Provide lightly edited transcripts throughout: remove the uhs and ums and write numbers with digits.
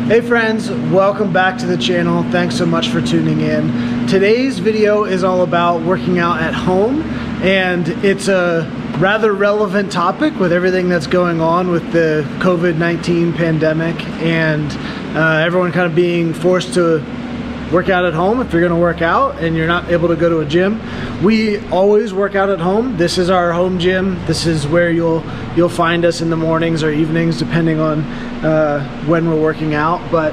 Hey friends, welcome back to the channel. Thanks so much for tuning in. Today's video is all about working out at home, and it's a rather relevant topic with everything that's going on with the COVID-19 pandemic and everyone kind of being forced to work out at home if you're going to work out and you're not able to go to a gym. We always work out at home. This is our home gym. This is where you'll find us in the mornings or evenings depending on when we're working out. But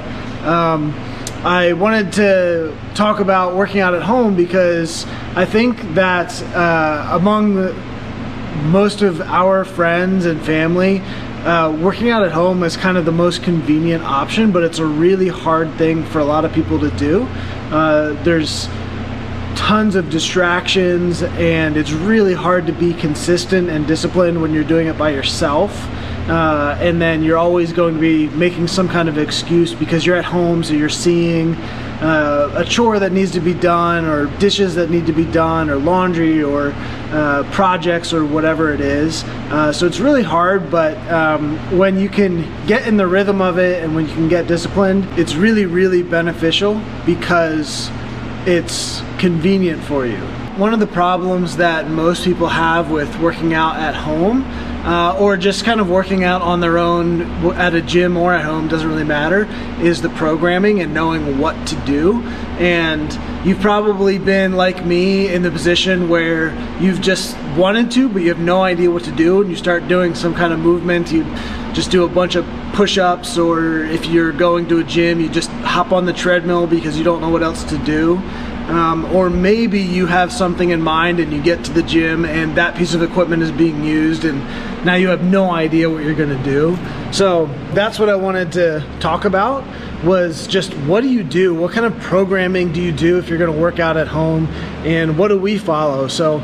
I wanted to talk about working out at home because I think that among most of our friends and family, working out at home is kind of the most convenient option, but it's a really hard thing for a lot of people to do. There's tons of distractions, and it's really hard to be consistent and disciplined when you're doing it by yourself. And then you're always going to be making some kind of excuse because you're at home, so you're seeing a chore that needs to be done, or dishes that need to be done, or laundry, or projects, or whatever it is. So it's really hard, but when you can get in the rhythm of it and when you can get disciplined, it's really, really beneficial because it's convenient for you. One of the problems that most people have with working out at home, or just kind of working out on their own at a gym or at home, doesn't really matter, is the programming and knowing what to do. And you've probably been like me in the position where you've just wanted to, but you have no idea what to do, and you start doing some kind of movement. You just do a bunch of push-ups, or if you're going to a gym, you just hop on the treadmill because you don't know what else to do. Or maybe you have something in mind and you get to the gym and that piece of equipment is being used and now you have no idea what you're gonna do. So that's what I wanted to talk about, was just what do you do? What kind of programming do you do if you're gonna work out at home, and what do we follow? So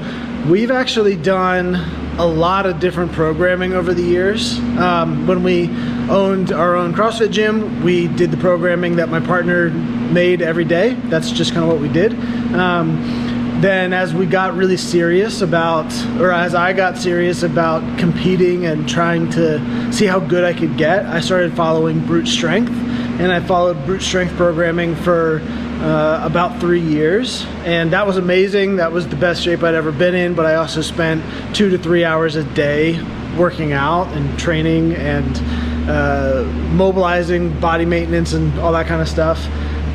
we've actually done a lot of different programming over the years. When we owned our own CrossFit gym, we did the programming that my partner made every day. That's just kind of what we did. Then as we got really serious about, or as I got serious about competing and trying to see how good I could get, I started following brute strength, and I followed brute strength programming for about 3 years, and that was amazing. That was the best shape I'd ever been in, but I also spent 2 to 3 hours a day working out and training and mobilizing, body maintenance, and all that kind of stuff.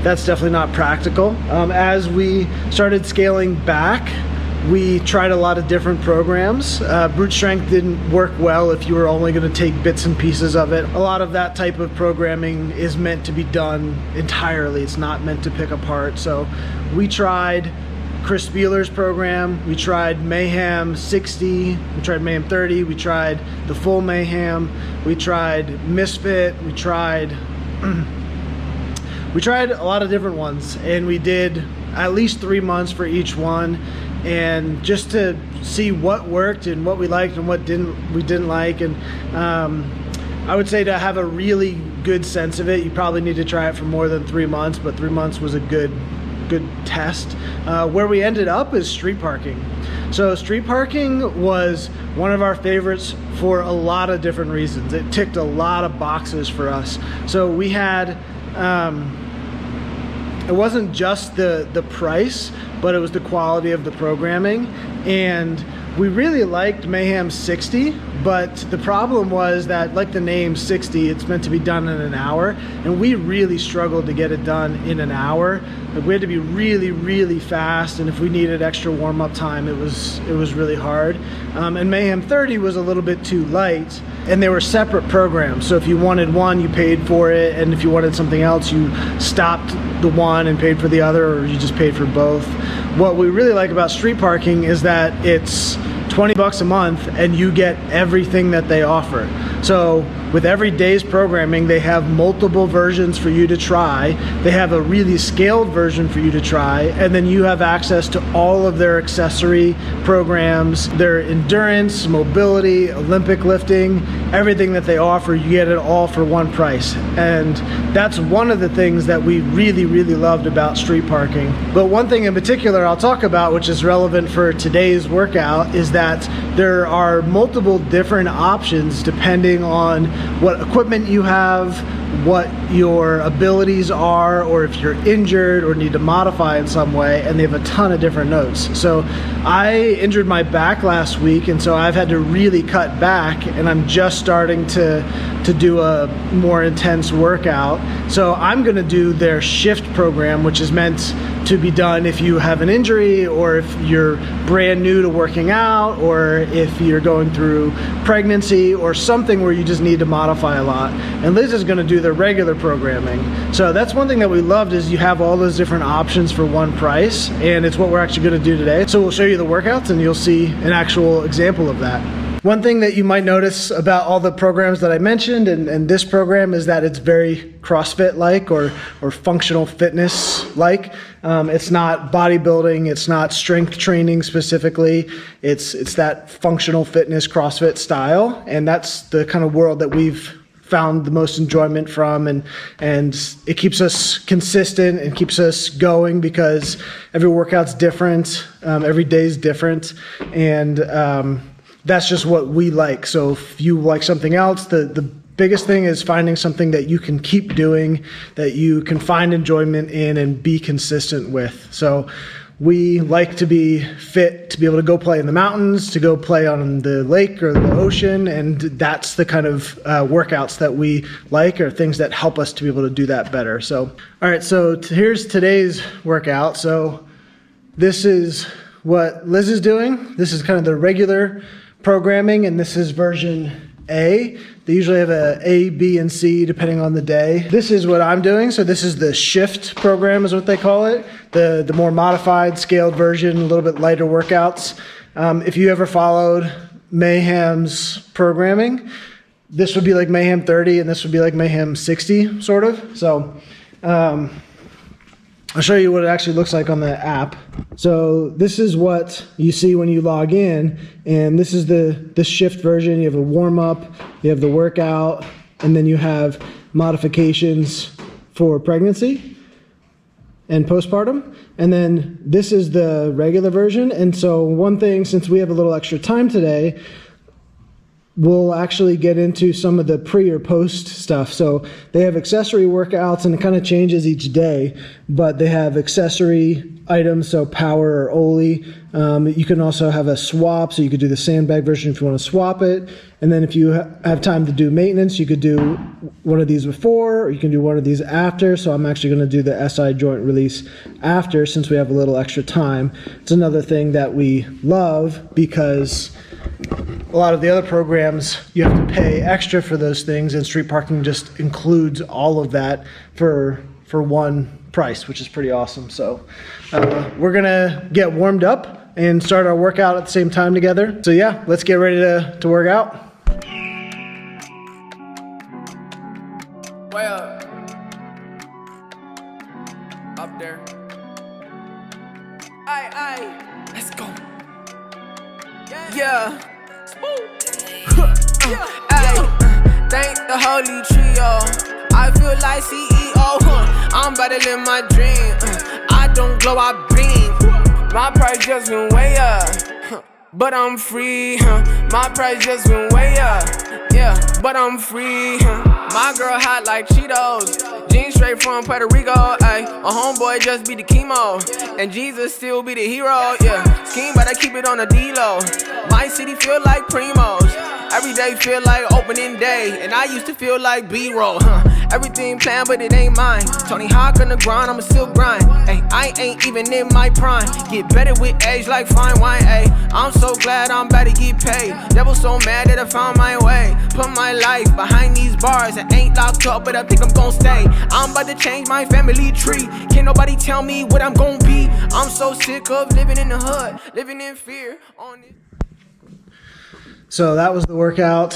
That's definitely not practical. As we started scaling back, we tried a lot of different programs. Brute strength didn't work well if you were only going to take bits and pieces of it. A lot of that type of programming is meant to be done entirely. It's not meant to pick apart. So we tried Chris Spieler's program, we tried Mayhem 60, we tried Mayhem 30, we tried the full Mayhem, we tried Misfit, we tried a lot of different ones, and we did at least 3 months for each one, and just to see what worked and what we liked and what we didn't like. And I would say to have a really good sense of it, you probably need to try it for more than 3 months, but 3 months was a good test. Where we ended up is street parking. So street parking was one of our favorites for a lot of different reasons. It ticked a lot of boxes for us. So we had it wasn't just the price, but it was the quality of the programming. And we really liked Mayhem 60, but the problem was that, like the name 60, it's meant to be done in an hour, and we really struggled to get it done in an hour. Like, we had to be really, really fast, and if we needed extra warm-up time, it was really hard. And Mayhem 30 was a little bit too light, and they were separate programs. So if you wanted one, you paid for it, and if you wanted something else, you stopped the one and paid for the other, or you just paid for both. What we really like about street parking is that it's $20 a month and you get everything that they offer. So with every day's programming, they have multiple versions for you to try. They have a really scaled version for you to try, and then you have access to all of their accessory programs, their endurance, mobility, Olympic lifting, everything that they offer. You get it all for one price. And that's one of the things that we really, really loved about street parking. But one thing in particular I'll talk about, which is relevant for today's workout, is that there are multiple different options depending on what equipment you have, what your abilities are, or if you're injured or need to modify in some way, and they have a ton of different notes. So I injured my back last week, and so I've had to really cut back, and I'm just starting to do a more intense workout. So I'm gonna do their shift program, which is meant to be done if you have an injury, or if you're brand new to working out, or if you're going through pregnancy or something where you just need to modify a lot. And Liz is gonna do the regular programming. So that's one thing that we loved, is you have all those different options for one price, and it's what we're actually gonna do today. So we'll show you the workouts and you'll see an actual example of that. One thing that you might notice about all the programs that I mentioned and this program is that it's very CrossFit-like or functional fitness-like. It's not bodybuilding, it's not strength training specifically. It's that functional fitness CrossFit style, and that's the kind of world that we've found the most enjoyment from, and it keeps us consistent and keeps us going because every workout's different, every day's different, and that's just what we like. So if you like something else, the biggest thing is finding something that you can keep doing, that you can find enjoyment in and be consistent with. So we like to be fit, to be able to go play in the mountains, to go play on the lake or the ocean, and that's the kind of workouts that we like, or things that help us to be able to do that better. So, all right, so here's today's workout. So this is what Liz is doing. This is kind of the regular programming, and this is version A. They usually have A, B, and C depending on the day. This is what I'm doing. So this is the shift program is what they call it. The more modified, scaled version, a little bit lighter workouts. If you ever followed Mayhem's programming, this would be like Mayhem 30 and this would be like Mayhem 60, sort of. So I'll show you what it actually looks like on the app. So this is what you see when you log in, and this is the shift version. You have a warm-up, you have the workout, and then you have modifications for pregnancy and postpartum. And then this is the regular version. And so one thing, since we have a little extra time today, we'll actually get into some of the pre or post stuff. So they have accessory workouts, and it kind of changes each day, but they have accessory items, so power or Oli. You can also have a swap, so you could do the sandbag version if you want to swap it. And then if you have time to do maintenance, you could do one of these before, or you can do one of these after. So I'm actually going to do the SI joint release after, since we have a little extra time. It's another thing that we love, because a lot of the other programs, you have to pay extra for those things, and street parking just includes all of that for one price, which is pretty awesome. So we're gonna get warmed up and start our workout at the same time together. So yeah, let's get ready to work out. Way up there. Aye, let's go. Yeah. Thank the holy trio. I feel like CEO. I'm about to live my dream. I don't glow, I beam. My price just went way up, but I'm free. My price just went way up, yeah, but I'm free. My girl hot like Cheetos. Jeans straight from Puerto Rico. Ay, a homeboy just be the chemo, and Jesus still be the hero. Yeah, scheme, but I keep it on the D-low. My city feel like Primos. Every day feel like opening day, and I used to feel like B-roll. Everything planned, but it ain't mine. Tony Hawk on the grind, I'ma still grind. Ay, I ain't even in my prime. Get better with age like fine wine. Ay, I'm so glad I'm about to get paid. Devil so mad that I found my way. Put my life behind these bars. I ain't locked up, but I think I'm gon' stay. I'm about to change my family tree. Can't nobody tell me what I'm gon' be. I'm so sick of living in the hood, living in fear on it. So that was the workout.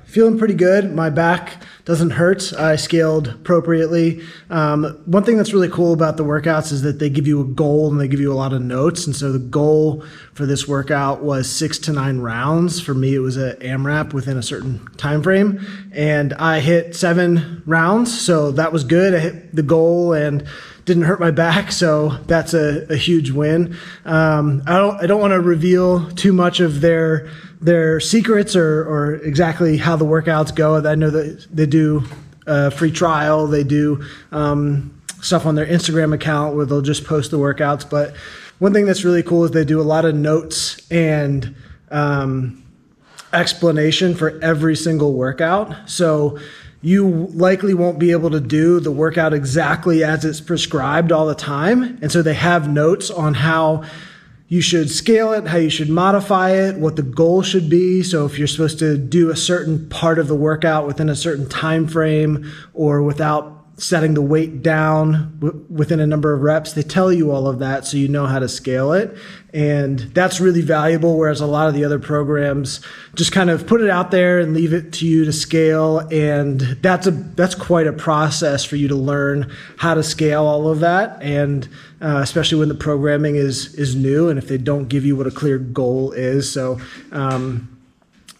Feeling pretty good. My back doesn't hurt. I scaled appropriately. One thing that's really cool about the workouts is that they give you a goal and they give you a lot of notes. And so the goal for this workout was 6 to 9 rounds. For me, it was an AMRAP within a certain time frame, and I hit 7 rounds. So that was good. I hit the goal and didn't hurt my back, so that's a huge win. I don't want to reveal too much of their secrets or exactly how the workouts go. I know that they do a free trial. They do stuff on their Instagram account where they'll just post the workouts. But one thing that's really cool is they do a lot of notes and explanation for every single workout. So you likely won't be able to do the workout exactly as it's prescribed all the time. And so they have notes on how you should scale it, how you should modify it, what the goal should be. So if you're supposed to do a certain part of the workout within a certain time frame or without setting the weight down within a number of reps, they tell you all of that so you know how to scale it. And that's really valuable, whereas a lot of the other programs just kind of put it out there and leave it to you to scale. And that's quite a process for you to learn how to scale all of that. And especially when the programming is new and if they don't give you what a clear goal is. So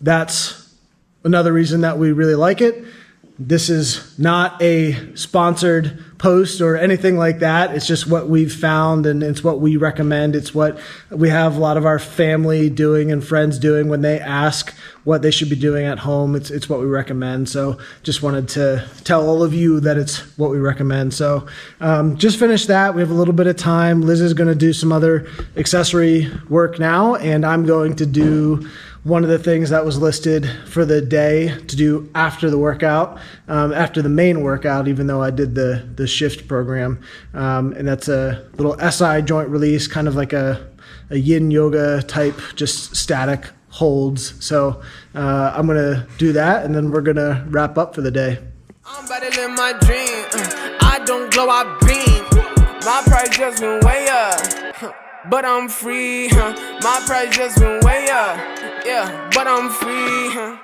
that's another reason that we really like it. This is not a sponsored post or anything like that. It's just what we've found and it's what we recommend. It's what we have a lot of our family doing and friends doing when they ask what they should be doing at home. It's what we recommend. So just wanted to tell all of you that it's what we recommend. So just finished that. We have a little bit of time. Liz is going to do some other accessory work now, and I'm going to do one of the things that was listed for the day to do after the workout, after the main workout, even though I did the shift program. And that's a little SI joint release, kind of like a yin yoga type, just static holds. So I'm going to do that, and then we're going to wrap up for the day. I'm better than my dream. I don't glow, I beam. My price just went way up. But I'm free, my price just went way up, yeah, but I'm free.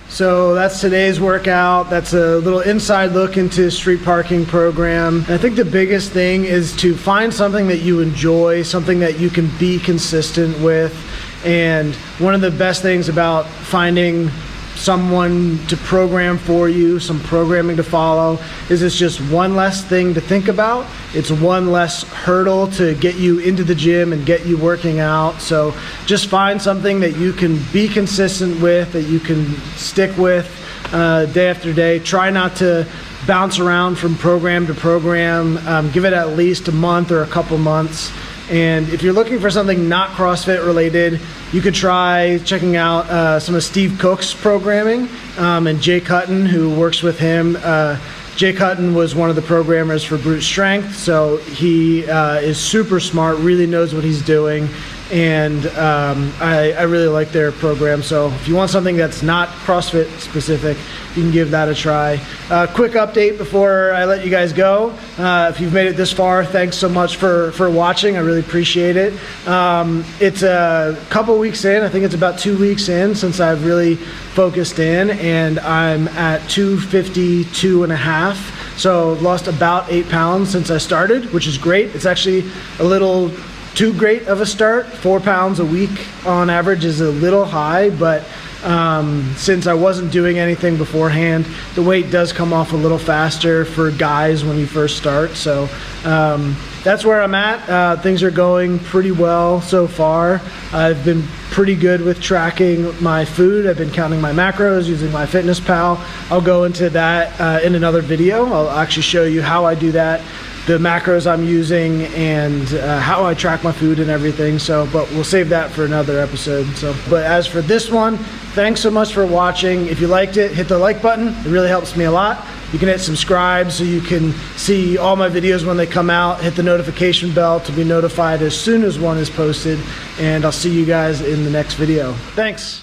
So that's today's workout. That's a little inside look into street parking program. And I think the biggest thing is to find something that you enjoy, something that you can be consistent with. And one of the best things about finding someone to program for you, some programming to follow, is it's just one less thing to think about. It's one less hurdle to get you into the gym and get you working out. So just find something that you can be consistent with, that you can stick with day after day. Try not to bounce around from program to program. Give it at least a month or a couple months. And if you're looking for something not CrossFit related, you could try checking out some of Steve Cook's programming and Jay Cutton, who works with him. Jay Cutton was one of the programmers for Brute Strength, so he is super smart, really knows what he's doing, and I really like their program. So if you want something that's not CrossFit specific, you can give that a try. Quick update before I let you guys go. If you've made it this far, thanks so much for watching. I really appreciate it. It's a couple weeks in. I think it's about 2 weeks in since I've really focused in, and I'm at 252 and a half. So lost about 8 pounds since I started, which is great. It's actually a little too great of a start. 4 pounds a week on average is a little high, but since I wasn't doing anything beforehand, the weight does come off a little faster for guys when you first start. So that's where I'm at. Things are going pretty well so far. I've been pretty good with tracking my food. I've been counting my macros using MyFitnessPal. I'll go into that in another video. I'll actually show you how I do that, the macros I'm using, and how I track my food and everything. So, but we'll save that for another episode. So, but as for this one, thanks so much for watching. If you liked it, hit the like button. It really helps me a lot. You can hit subscribe so you can see all my videos when they come out. Hit the notification bell to be notified as soon as one is posted. And I'll see you guys in the next video. Thanks.